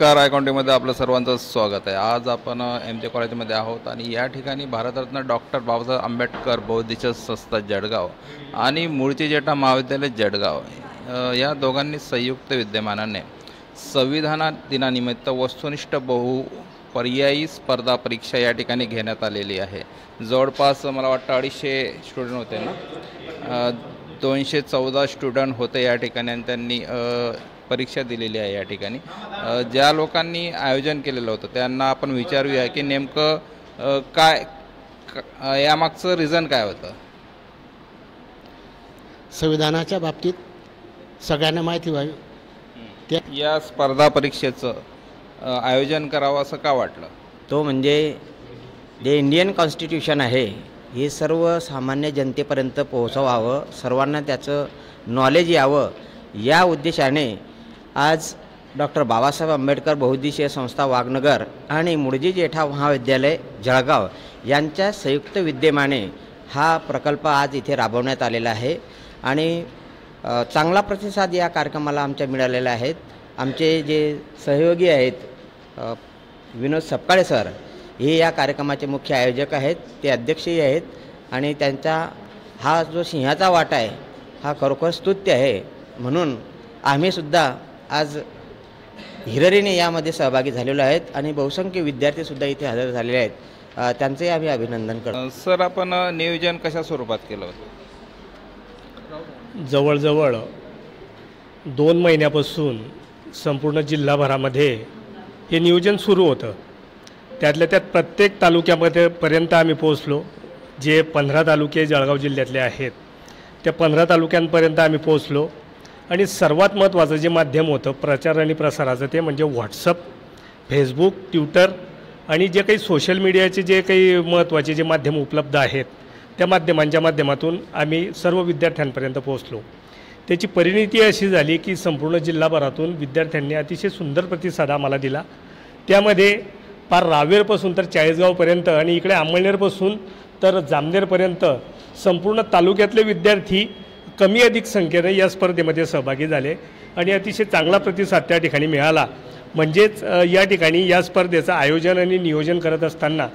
नमस्कार, आयकॉन्टीमध्ये आपलं सर्वांचं स्वागत आहे। आज आपण एम जे कॉलेजमध्ये आहोत आणि या ठिकाणी भारतरत्न डॉक्टर बाबासाहेब आंबेडकर बौद्धिक संस्था जळगाव आणि मूळची जेठा महाविद्यालय जळगाव या दोघांनी संयुक्त विद्यमानाने संविधान दिनानिमित्त वस्तुनिष्ठ पर्यायी स्पर्धा परीक्षा या ठिकाणी घेण्यात आलेली आहे। जवळपास मला वाटतं 250 स्टुडंट होते ना, 214 स्टुडंट होते या ठिकाणी आणि त्यांनी परीक्षा दिलेली आहे। या ठिकाणी ज्या लोकांनी आयोजन केलेलं होतं त्यांना आपण विचारूया की नेमकं काय यामागचं रिझन काय होतं। संविधानाच्या बाबतीत सगळ्यांना माहिती व्हावी या स्पर्धा परीक्षेचं आयोजन करावं असं का वाटलं? तो म्हणजे जे इंडियन कॉन्स्टिट्यूशन आहे हे सर्वसामान्य जनतेपर्यंत पोहोचवावं, सर्वांना त्याचं नॉलेज यावं या उद्देशाने आज डॉक्टर बाबासाहेब आंबेडकर बौद्धिक संस्था वाघनगर आणि मूळजी जेठा महाविद्यालय जळगाव यांच्या संयुक्त विद्यमाने हा प्रकल्प आज इथे राबवण्यात आलेला आहे आणि चांगला प्रतिसाद या कार्यक्रमाला आमच्या मिळालेला आहे। आमचे जे सहयोगी आहेत विनोद सपकाळे सर हे या कार्यक्रमाचे मुख्य आयोजक आहेत, ते अध्यक्षही आहेत आणि त्यांचा हा जो सिंहाचा वाटा आहे हा खरोखर स्तुत्य आहे। म्हणून आम्हीसुद्धा आज हिरिरीने यामध्ये सहभागी झालेलो आहेत आणि बहुसंख्य विद्यार्थीसुद्धा इथे हजर झालेले आहेत, त्यांचे आम्ही अभिनंदन करतो। सर, आपण नियोजन कशा स्वरूपात केलं होतं? जवळजवळ 2 महिन्यापासून संपूर्ण जिल्हाभरामध्ये हे नियोजन सुरू होतं। त्यातल्या त्यात प्रत्येक तालुक्यामध्ये पर्यंत आम्ही पोहोचलो। जे 15 तालुके जळगाव जिल्ह्यातले आहेत त्या 15 तालुक्यांपर्यंत आम्ही पोहोचलो आणि सर्वात महत्त्वाचं जे माध्यम होतं प्रचार आणि प्रसाराचं ते म्हणजे व्हॉट्सअप, फेसबुक, ट्विटर आणि जे काही सोशल मीडियाचे जे काही महत्त्वाचे जे माध्यम उपलब्ध आहेत त्या माध्यमांच्या माध्यमातून आम्ही सर्व विद्यार्थ्यांपर्यंत पोहोचलो। त्याची परिणिती अशी झाली की संपूर्ण जिल्हाभरातून विद्यार्थ्यांनी अतिशय सुंदर प्रतिसाद आम्हाला दिला। त्यामध्ये पार रावेरपासून तर चाळीसगावपर्यंत आणि इकडे अंमळनेरपासून तर जामनेरपर्यंत संपूर्ण तालुक्यातले विद्यार्थी कमी अधिक संख्येने या स्पर्धेमध्ये सहभागी झाले आणि अतिशय चांगला प्रतिसाद त्या ठिकाणी मिळाला। म्हणजेच या ठिकाणी या स्पर्धेचं आयोजन आणि नियोजन करत असताना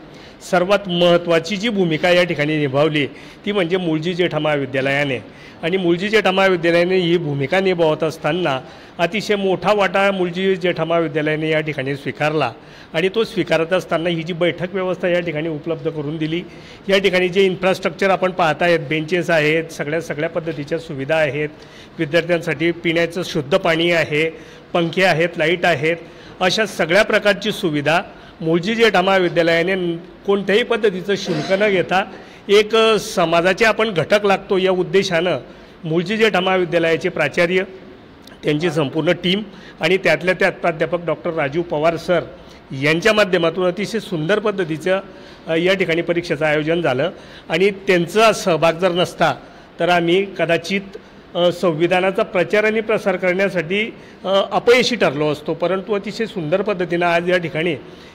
सर्वात महत्त्वाची जी भूमिका या ठिकाणी निभावली ती म्हणजे मूळजी जेठा महाविद्यालयाने आणि मूळजी जेठा महाविद्यालयाने ही भूमिका निभावत असताना अतिशय मोठा वाटा मूळजी जेठा महाविद्यालयाने या ठिकाणी स्वीकारला आणि तो स्वीकारत असताना ही जी बैठक व्यवस्था या ठिकाणी उपलब्ध करून दिली। या ठिकाणी जे इन्फ्रास्ट्रक्चर आपण पाहत आहेत, बेंचेस आहेत, सगळ्या पद्धतीच्या सुविधा आहेत, विद्यार्थ्यांसाठी पिण्याचं शुद्ध पाणी आहे, पंखे आहेत, लाईट आहेत, अशा सगळ्या प्रकारची सुविधा मूळजी जेठा महाविद्यालयाने कोणत्याही पद्धतीचं शुल्क न घेता एक समाजाचे आपण घटक लागतो या उद्देशानं मूळजी जेठा महाविद्यालयाचे प्राचार्य, त्यांची संपूर्ण टीम आणि त्यातल्या त्यात प्राध्यापक डॉक्टर राजीव पवार सर यांच्या माध्यमातून अतिशय सुंदर पद्धतीचं या ठिकाणी परीक्षेचं आयोजन झालं आणि त्यांचा सहभाग जर नसता तर आम्ही कदाचित संविधानाचा प्रचार आणि प्रसार करण्यासाठी अपयशी ठरलो असतो। परंतु अतिशय सुंदर पद्धतीनं आज या ठिकाणी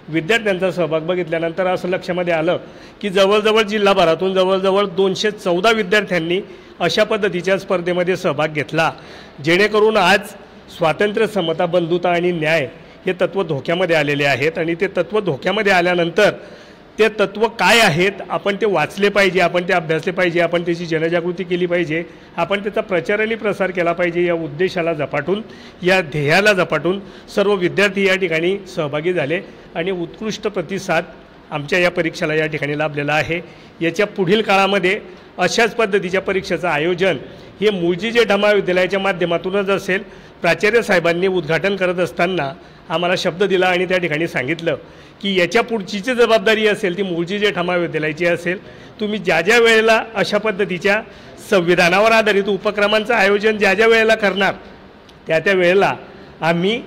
विद्यार्थ्यांचा सहभाग बघितल्यानंतर असं लक्षामध्ये आलं की जवळजवळ जिल्हाभरातून जवळजवळ 214 विद्यार्थ्यांनी अशा पद्धतीच्या स्पर्धेमध्ये सहभाग घेतला, जेणेकरून आज स्वातंत्र्य, समता, बंधुता आणि न्याय हे तत्त्व धोक्यामध्ये आलेले आहेत आणि ते तत्त्व धोक्यामध्ये आल्यानंतर ते तत्त्व काय आहेत आपण ते वाचले पाहिजे, आपण ते अभ्यासले पाहिजे, आपण त्याची जनजागृती केली पाहिजे, आपण त्याचा प्रचार आणि प्रसार केला पाहिजे। या उद्देशाला झपाटून, या ध्येयाला झपाटून सर्व विद्यार्थी या ठिकाणी सहभागी झाले आणि उत्कृष्ट प्रतिसाद आमच्या या परीक्षेला या ठिकाणी लाभलेला आहे। याच्या पुढील काळामध्ये अशाच पद्धतीच्या परीक्षेचं आयोजन हे मूळजी जेठा महाविद्यालयाच्या माध्यमातूनच असेल। प्राचार्य साहेबांनी उद्घाटन करत असताना आम्हाला शब्द दिला आणि त्या ठिकाणी सांगितलं की याच्या पुढची जी जबाबदारी असेल ती मूळजी जेठा महाविद्यालयाची असेल। तुम्ही ज्या वेळेला अशा पद्धतीच्या संविधानावर आधारित उपक्रमांचं आयोजन ज्या वेळेला करणार त्या वेळेला आम्ही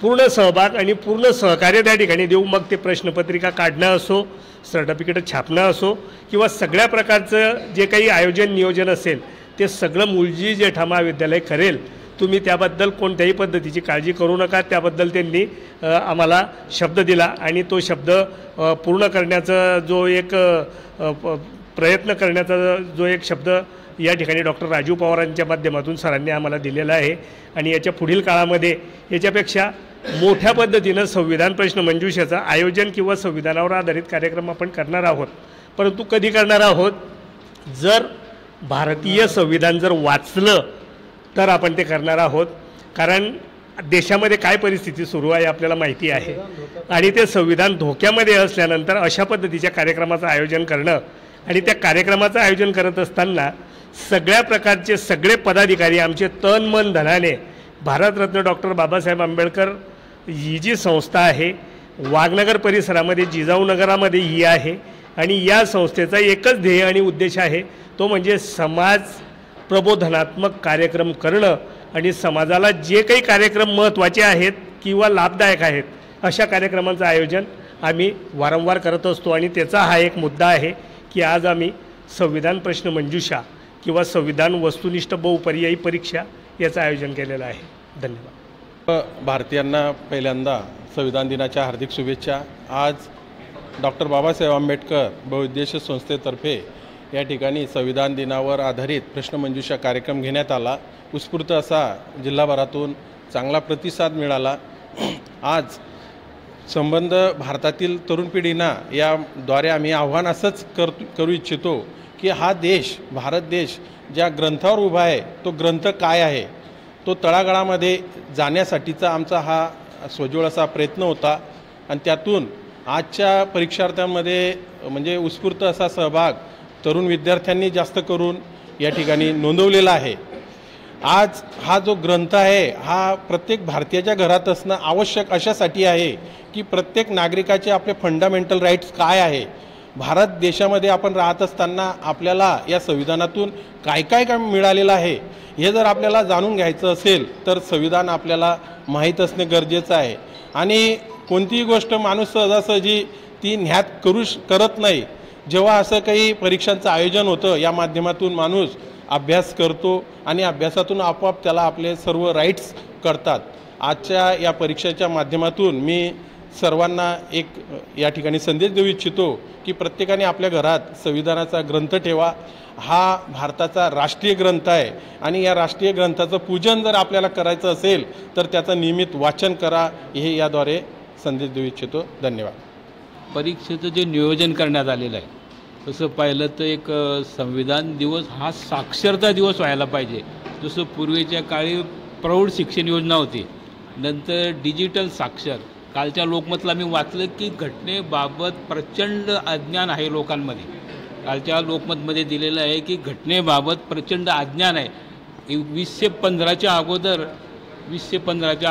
पूर्ण सहभाग आणि पूर्ण सहकार्य त्या ठिकाणी देऊ। मग ते प्रश्नपत्रिका काढणं असो, सर्टिफिकेट छापणं असो किंवा सगळ्या प्रकारचं जे काही आयोजन नियोजन असेल ते सगळं मूळजी जेठा महाविद्यालय करेल। तुम्ही त्याबद्दल कोणत्याही पद्धतीची काळजी करू नका, त्याबद्दल त्यांनी आम्हाला शब्द दिला आणि तो शब्द पूर्ण करण्याचा जो एक प्रयत्न करण्याचा जो एक शब्द या ठिकाणी डॉक्टर राजू पवारांच्या माध्यमातून सरांनी आम्हाला दिलेलं आहे आणि याच्या पुढील काळामध्ये याच्यापेक्षा मोठ्या पद्धतीनं संविधान प्रश्न मंजुषेचं आयोजन किंवा संविधानावर आधारित कार्यक्रम आपण करणार आहोत. परंतु कधी करणार आहोत, जर भारतीय संविधान जर वाचलं तर आपण ते करणार आहोत. कारण देशामध्ये काय परिस्थिती सुरू आहे आपल्याला माहिती आहे आणि ते संविधान धोक्यामध्ये असल्यानंतर अशा पद्धतीच्या कार्यक्रमाचं आयोजन करणं आणि त्या कार्यक्रमाचं आयोजन करत असताना सगळ्या प्रकारचे सगळे पदाधिकारी आमचे तन मन धनाने भारतरत्न डॉक्टर बाबासाहेब आंबेडकर ही जी संस्था आहे वाघनगर परिसरामध्ये जिजाऊनगरामध्ये ही आहे आणि या संस्थेचा एकच ध्येय आणि उद्देश आहे, तो म्हणजे समाज प्रबोधनात्मक कार्यक्रम करणं आणि समाजाला जे काही कार्यक्रम महत्त्वाचे आहेत किंवा लाभदायक आहेत अशा कार्यक्रमांचं आयोजन आम्ही वारंवार करत असतो. आणि त्याचा हा एक मुद्दा आहे की आज आम्ही संविधान प्रश्न मंजुषा किंवा संविधान वस्तुनिष्ठ बहुपर्यायी परीक्षा याचं आयोजन केलेलं आहे. धन्यवाद. भारतीयांना पहिल्यांदा संविधान दिनाच्या हार्दिक शुभेच्छा. आज डॉक्टर बाबासाहेब आंबेडकर बहुउद्देशीय संस्थेतर्फे या ठिकाणी संविधान दिनावर आधारित प्रश्नमंजुषा कार्यक्रम घेण्यात आला. उत्स्फूर्त असा जिल्हाभरातून चांगला प्रतिसाद मिळाला. आज संबंध भारतातील तरुण पिढींना याद्वारे आम्ही आव्हान असंच करू इच्छितो की हा देश, भारत देश ज्या ग्रंथावर उभा आहे तो ग्रंथ काय आहे, तो तळागाळामध्ये जाण्यासाठीचा आमचा हा सोज्वळ असा प्रयत्न होता. आणि त्यातून आजच्या परीक्षार्थ्यांमध्ये म्हणजे उत्स्फूर्त असा सहभाग तरुण विद्यार्थ्यांनी जास्त करून या ठिकाणी नोंदवलेला आहे. आज हा जो ग्रंथ आहे हा प्रत्येक भारतीयाच्या घरात असणं आवश्यक अशासाठी आहे की प्रत्येक नागरिकाचे आपले फंडामेंटल राईट्स काय आहे, भारत देशामध्ये आपण राहत असताना आपल्याला या संविधानातून काय काय मिळालेलं आहे हे जर आपल्याला जाणून घ्यायचं असेल तर संविधान आपल्याला माहीत असणे गरजेचं आहे. आणि कोणतीही गोष्ट माणूस सहजासहजी ती करत नाही. जेव्हा असं काही परीक्षांचं आयोजन होतं या माध्यमातून माणूस अभ्यास करतो आणि अभ्यासातून आपोआप त्याला आपले सर्व राईट्स कळतात. आजच्या या परीक्षेच्या माध्यमातून मी सर्वांना एक या ठिकाणी संदेश देऊ इच्छितो की प्रत्येकाने आपल्या घरात संविधानाचा ग्रंथ ठेवा. हा भारताचा राष्ट्रीय ग्रंथ आहे आणि या राष्ट्रीय ग्रंथाचं पूजन जर आपल्याला करायचं असेल तर त्याचं नियमित वाचन करा, हे याद्वारे संदेश देऊ इच्छितो. धन्यवाद. परीक्षेचं जे नियोजन करण्यात आलेलं आहे तसं पाहिलं तर एक संविधान दिवस हा साक्षरता दिवस व्हायला पाहिजे. जसं पूर्वीच्या काळी प्रौढ शिक्षण योजना होती, नंतर डिजिटल साक्षर. कालच्या लोकमतला मी वाचलं की घटनेबाबत प्रचंड अज्ञान आहे लोकांमध्ये. कालच्या लोकमतमध्ये दिलेलं आहे की घटनेबाबत प्रचंड अज्ञान आहे. 2015च्या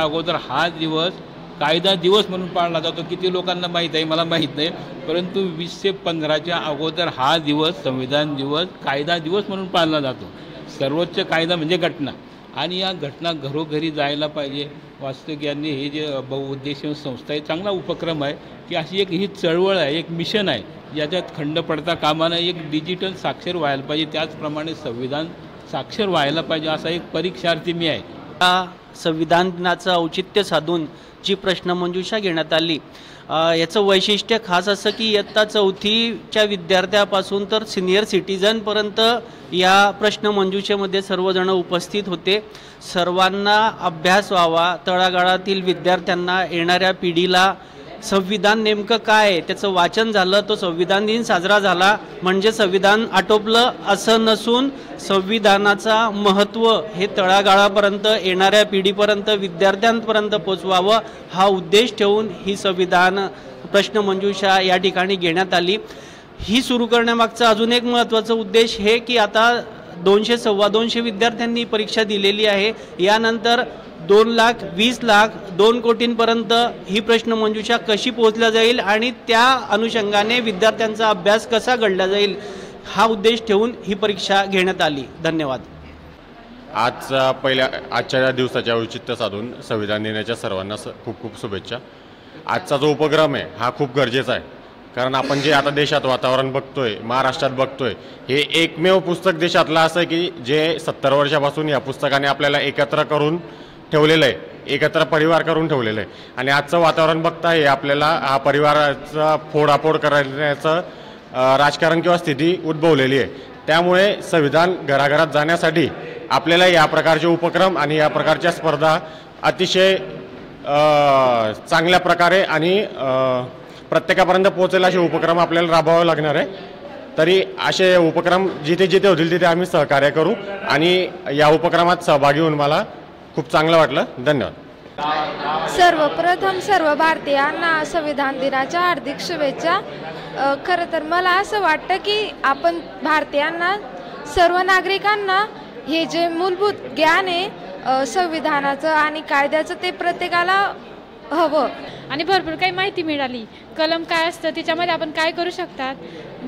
अगोदर हा दिवस कायदा दिवस म्हणून पाळला जातो. किती लोकांना माहीत आहे मला माहीत नाही, परंतु 2015च्या अगोदर हा दिवस संविधान दिवस कायदा दिवस म्हणून पाळला जातो. सर्वोच्च कायदा म्हणजे घटना आणि या घटना घरोघरी जायला पाहिजे. वास्तविक यांनी हे जे बहुउद्देशीय संस्था आहे चांगला उपक्रम आहे की अशी एक ही चळवळ आहे, एक मिशन आहे ज्याच्यात खंड पडता कामा नये. एक डिजिटल साक्षर व्हायला पाहिजे, त्याचप्रमाणे संविधान साक्षर व्हायला पाहिजे असा एक परीक्षार्थी मी आहे. संविधान दिनाचं औचित्य साधून जी प्रश्नमंजुषा घेण्यात आली याचं वैशिष्ट्य खास असं की इयत्ता 4थीच्या विद्यार्थ्यापासून तर सिनियर सिटीजनपर्यंत या प्रश्नमंजुषेमध्ये सर्वजण उपस्थित होते. सर्वांना अभ्यास व्हावा, तळागाळातील विद्यार्थ्यांना, येणाऱ्या पिढीला संविधान नेमकं काय आहे त्याचं वाचन झालं. तो संविधान दिन साजरा झाला म्हणजे संविधान आटोपलं असं नसून संविधानाचा महत्त्व हे तळागाळापर्यंत, येणाऱ्या पिढीपर्यंत, विद्यार्थ्यांपर्यंत पोचवावं हा उद्देश ठेवून ही संविधान प्रश्नमंजुषा या ठिकाणी घेण्यात आली. ही सुरू करण्यामागचा अजून एक महत्त्वाचा उद्देश हे की आता 200-250 विद्यार्थ्यांनी परीक्षा दिलेली आहे. यानंतर 2 लाख, 20 लाख, 2 कोटींपर्यंत ही प्रश्नमंजुषा कशी पोहोचल्या जाईल आणि त्या अनुषंगाने विद्यार्थ्यांचा अभ्यास कसा घडला जाईल हा उद्देश ठेवून ही परीक्षा घेण्यात आली. धन्यवाद. आजच्या दिवसाच्या औचित्य साधून संविधान दिनाच्या सर्वांना खूप खूप शुभेच्छा. आजचा जो उपक्रम आहे हा खूप गरजेचा आहे, कारण आपण जे आता देशात वातावरण बघतोय, महाराष्ट्रात बघतोय, हे एकमेव पुस्तक देशातलं असं आहे की जे 70 वर्षापासून या पुस्तकाने आपल्याला एकत्र करून ठेवलेलं आहे, एकत्र परिवार करून ठेवलेलं आहे. आणि आजचं वातावरण बघता हे आपल्याला हा परिवाराचा फोडाफोड करण्याचं राजकारण किंवा स्थिती उद्भवलेली आहे. त्यामुळे संविधान घराघरात जाण्यासाठी आपल्याला या प्रकारचे उपक्रम आणि या प्रकारच्या स्पर्धा अतिशय चांगल्या प्रकारे आणि प्रत्येकापर्यंत पोहोचेल असे उपक्रम आपल्याला राबवावे लागणार आहे. तरी असे उपक्रम जिथे जिथे होतील तिथे आम्ही सहकार्य करू आणि या उपक्रमात सहभागी होऊन मला खूप चांगलं वाटलं. धन्यवाद. सर्वप्रथम सर्व भारतीयांना संविधान दिनाच्या हार्दिक शुभेच्छा. खरं तर मला असं वाटतं की आपण भारतीयांना सर्व नागरिकांना हे जे मूलभूत ज्ञान आहे संविधानाचं आणि कायद्याचं ते प्रत्येकाला हवं आणि भरपूर काही माहिती मिळाली. कलम काय असतं त्याच्यामध्ये आपण काय करू शकतात,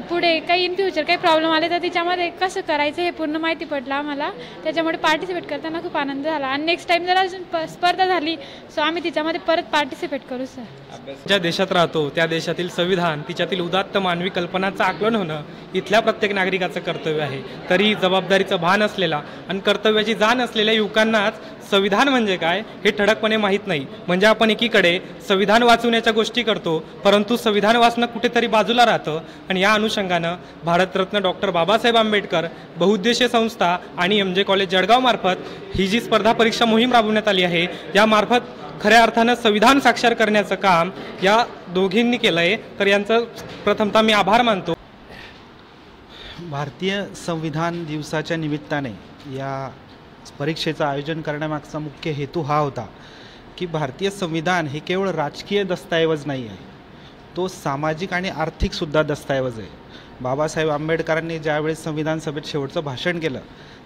पुढे काही इन फ्युचर काही प्रॉब्लेम आले तर त्याच्यामध्ये कसं करायचं हे पूर्ण माहिती पडलं आम्हाला. त्याच्यामुळे पार्टिसिपेट करताना खूप आनंद झाला आणि नेक्स्ट टाईम जर अजून स्पर्धा झाली सो आम्ही त्याच्यामध्ये परत पार्टिसिपेट करू सर. ज्या देशात राहतो त्या देशातील संविधान तिच्यातील उदात्त मानवी कल्पनांचं आकलन होणं इथल्या प्रत्येक नागरिकाचं कर्तव्य आहे. तरी जबाबदारीचं भान असलेला आणि कर्तव्याची जाण असलेल्या युवकांनाच संविधान म्हणजे काय हे ठळकपणे माहीत नाही. म्हणजे आपण एकीकडे संविधान वाचवण्याच्या गोष्टी करतो परंतु संविधान वाचणं कुठेतरी बाजूला राहतं. आणि या अनुषंगानं भारतरत्न डॉक्टर बाबासाहेब आंबेडकर बहुउद्देशीय संस्था आणि MJ कॉलेज जळगाव मार्फत ही जी स्पर्धा परीक्षा मोहीम राबवण्यात आली आहे यामार्फत खऱ्या अर्थानं संविधान साक्षर करण्याचं काम या दोघींनी केलं आहे. तर यांचं प्रथमतः मी आभार मानतो. भारतीय संविधान दिवसाच्या निमित्ताने या परीक्षेचं आयोजन करण्यामागचा मुख्य हेतू हा होता की भारतीय संविधान हे केवळ राजकीय दस्तऐवज नाही आहे, तो सामाजिक आणि आर्थिकसुद्धा दस्तऐवज आहे. बाबासाहेब आंबेडकरांनी ज्यावेळेस संविधान सभेत शेवटचं भाषण केलं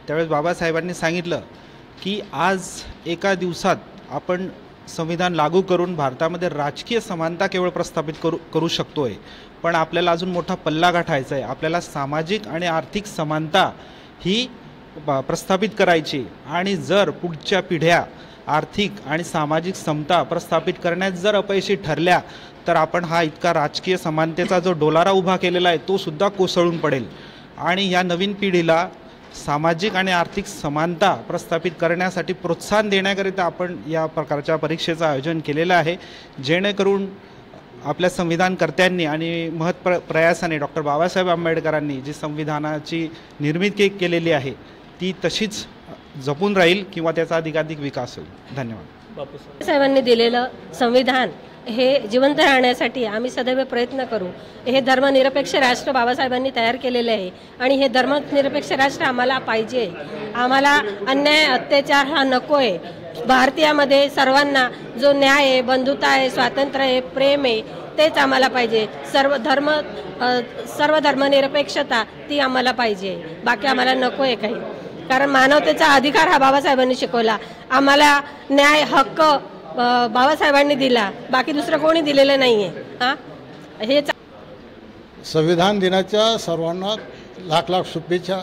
त्यावेळेस बाबासाहेबांनी सांगितलं की आज एका दिवसात आपण संविधान लागू करून भारतामध्ये राजकीय समानता केवळ प्रस्थापित करू शकतो आहे, पण आपल्याला अजून मोठा पल्ला गाठायचा आहे. आपल्याला सामाजिक आणि आर्थिक समानता ही प्रस्थापित करायची आणि जर पुढच्या पिढ्या आर्थिक आणि सामाजिक समता प्रस्थापित करण्यात जर अपयशी ठरल्या तर आपण हा इतका राजकीय समानतेचा जो डोलारा उभा केलेला आहे तो सुद्धा कोसळून पडेल. आणि या नवीन पिढीला सामाजिक आणि आर्थिक समानता प्रस्थापित करण्यासाठी प्रोत्साहन देण्याकरिता आपण या प्रकारच्या परीक्षेचं आयोजन केलेलं आहे, जेणेकरून आपल्या संविधानकर्त्यांनी आणि प्रयासाने डॉक्टर बाबासाहेब आंबेडकरांनी जी संविधानाची निर्मिती केलेली आहे ती तशीच जपून राहील किंवा त्याचा अधिकाधिक विकास होईल. धन्यवाद. साहेबांनी दिलेलं संविधान हे जिवंत राहण्यासाठी आम्ही सदैव प्रयत्न करू. हे धर्मनिरपेक्ष राष्ट्र बाबासाहेबांनी तयार केलेले आहे आणि हे धर्मनिरपेक्ष राष्ट्र आम्हाला पाहिजे. आम्हाला अन्याय अत्याचार हा नको आहे. भारतीयामध्ये सर्वांना जो न्याय आहे, बंधुता आहे, स्वातंत्र्य आहे, प्रेम आहे तेच आम्हाला पाहिजे. सर्व धर्मनिरपेक्षता ती आम्हाला पाहिजे, बाकी आम्हाला नको आहे काही. कारण मानवतेचा अधिकार हा बाबासाहेबांनी शिकवला. आम्हाला न्याय हक्क बाबासाहेबांनी दिला, बाकी दुसरं कोणी दिलेलं नाही आहे. हे संविधान दिनाच्या सर्वांना लाख लाख शुभेच्छा.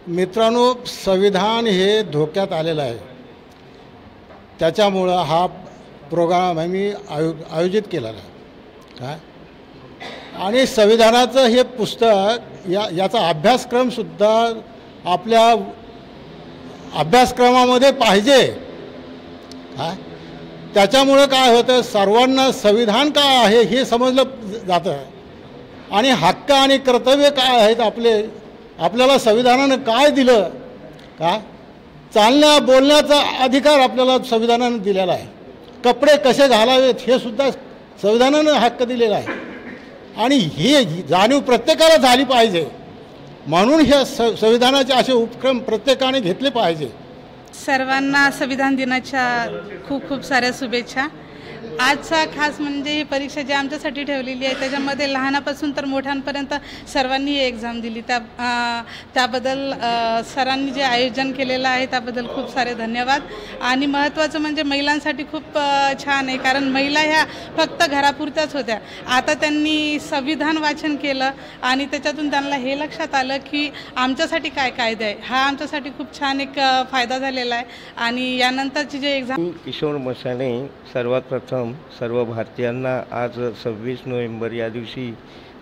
मित्रांनो, संविधान हे धोक्यात आलेलं आहे, त्याच्यामुळं हा प्रोग्राम आम्ही आयोजित केलेला आहे काय. आणि संविधानाचं हे पुस्तक याचा अभ्यासक्रमसुद्धा आपल्या अभ्यासक्रमामध्ये पाहिजे काय. त्याच्यामुळं काय होतं, सर्वांना संविधान काय आहे हे समजलं जातं आणि हक्क आणि कर्तव्य काय आहेत आपल्याला संविधानानं काय दिलं का. चालण्या बोलण्याचा अधिकार आपल्याला संविधानानं दिलेला आहे. कपडे कसे घालावेत हे सुद्धा संविधानानं हक्क दिलेला आहे आणि ही जाणीव प्रत्येकाला झाली पाहिजे. म्हणून ह्या संविधानाचे असे उपक्रम प्रत्येकाने घेतले पाहिजे. सर्वांना संविधान दिनाच्या खूप खूप साऱ्या शुभेच्छा. आजचा खास म्हणजे ही परीक्षा जी आमच्यासाठी ठेवलेली आहे त्याच्यामध्ये लहानापासून तर मोठ्यांपर्यंत सर्वांनी ही एक्झाम दिली. त्याबद्दल सरांनी जे आयोजन केलेलं आहे त्याबद्दल खूप सारे धन्यवाद. आणि महत्त्वाचं म्हणजे महिलांसाठी खूप छान आहे, कारण महिला ह्या फक्त घरापुरत्याच होत्या. आता त्यांनी संविधान वाचन केलं आणि त्याच्यातून त्यांना हे लक्षात आलं की आमच्यासाठी काय कायदे आहे. हा आमच्यासाठी खूप छान एक फायदा झालेला आहे. आणि यानंतरची जे एक्झाम. किशोर मसाणे. सर्वात प्रथम सर्व भारतीयांना आज 26 नोव्हेंबर या दिवशी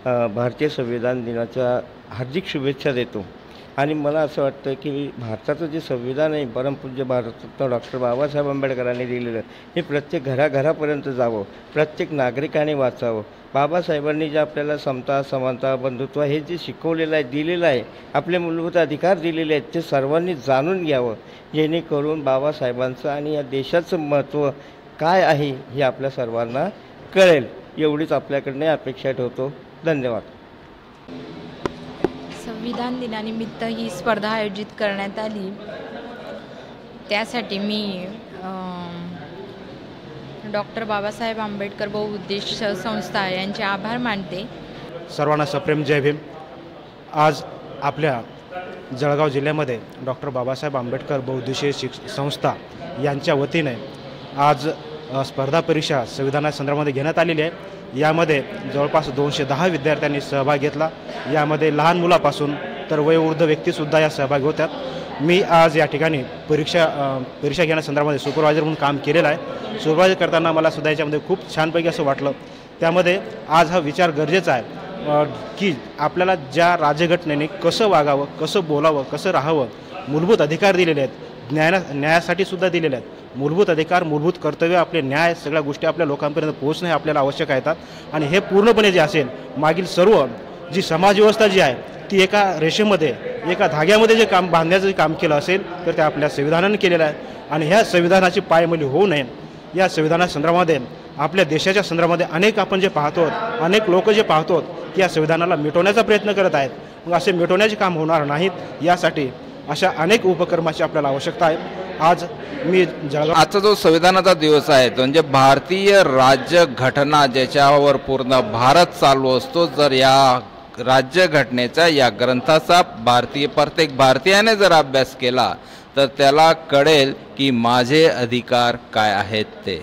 भारतीय संविधान दिनाच्या हार्दिक शुभेच्छा देतो. आणि मला असं वाटतं की भारताचं जे संविधान आहे, परमपूज्य भारतरत्न डॉक्टर बाबासाहेब आंबेडकरांनी दिलेलं, हे प्रत्येक घराघरापर्यंत जावं, प्रत्येक नागरिकाने वाचावं. बाबासाहेबांनी जे आपल्याला समता, समानता, बंधुत्व हे जे शिकवलेलं आहे, दिलेलं आहे, आपले मूलभूत अधिकार दिलेले आहेत, ते सर्वांनी जाणून घ्यावं, जेणेकरून बाबासाहेबांचं आणि या देशाचं महत्त्व काय आहे हे आपल्या सर्वांना कळेल. एवढीच आपल्याकडनं अपेक्षा ठेवतो. धन्यवाद. संविधान दिनानिमित्त ही स्पर्धा आयोजित करण्यात आली, त्यासाठी मी डॉक्टर बाबासाहेब आंबेडकर बहुउद्देशीय संस्था यांचे आभार मानते. सर्वांना सप्रेम जय भीम. आज आपल्या जळगाव जिल्ह्यामध्ये डॉक्टर बाबासाहेब आंबेडकर बहुउद्देशीय संस्था यांच्या वतीने आज स्पर्धा परीक्षा संविधानासंदर्भामध्ये घेण्यात आलेली आहे. यामध्ये जवळपास 210 विद्यार्थ्यांनी सहभाग घेतला. यामध्ये लहान मुलापासून तर वयोवृद्ध व्यक्तीसुद्धा या सहभागी होत्यात. मी आज या ठिकाणी परीक्षा घेण्यासंदर्भामध्ये सुपरवायझर म्हणून काम केलेलं आहे. सुपरवायझर करताना मला सुद्धा याच्यामध्ये खूप छानपैकी असं वाटलं. त्यामध्ये आज हा विचार गरजेचा आहे की आपल्याला ज्या राज्यघटनेने कसं वागावं, कसं बोलावं, कसं राहावं, मूलभूत अधिकार दिलेले आहेत, न्यायासाठी सुद्धा दिलेले आहेत. मूलभूत अधिकार, मूलभूत कर्तव्य, आपले न्याय, सगळ्या गोष्टी आपल्या लोकांपर्यंत पोहोचणं हे आपल्याला आवश्यक आहेत. आणि हे पूर्णपणे जे असेल, मागील सर्व जी समाजव्यवस्था जी आहे ती एका रेषेमध्ये, एका धाग्यामध्ये जे काम बांधण्याचं काम केलं असेल तर ते आपल्या संविधानाने केलेलं आहे. आणि ह्या संविधानाची पायमल्ली होऊ नये, या संविधानासंदर्भामध्ये आपल्या देशाच्या संदर्भामध्ये अनेक आपण जे पाहतो, अनेक लोक जे पाहतो की या संविधानाला मिटवण्याचा प्रयत्न करत आहेत. मग असे मिटवण्याचे काम होणार नाहीत, यासाठी अशा अनेक उपक्रमाची आपल्याला आवश्यकता आहे. आज मी आजचा जो संविधानाचा दिवस आहे म्हणजे भारतीय राज्यघटना ज्याच्यावर पूर्ण भारत चालू असतो, जर या राज्यघटनेचा, या ग्रंथाचा प्रत्येक भारतीयाने जर अभ्यास केला तर त्याला कळेल की माझे अधिकार काय आहेत ते.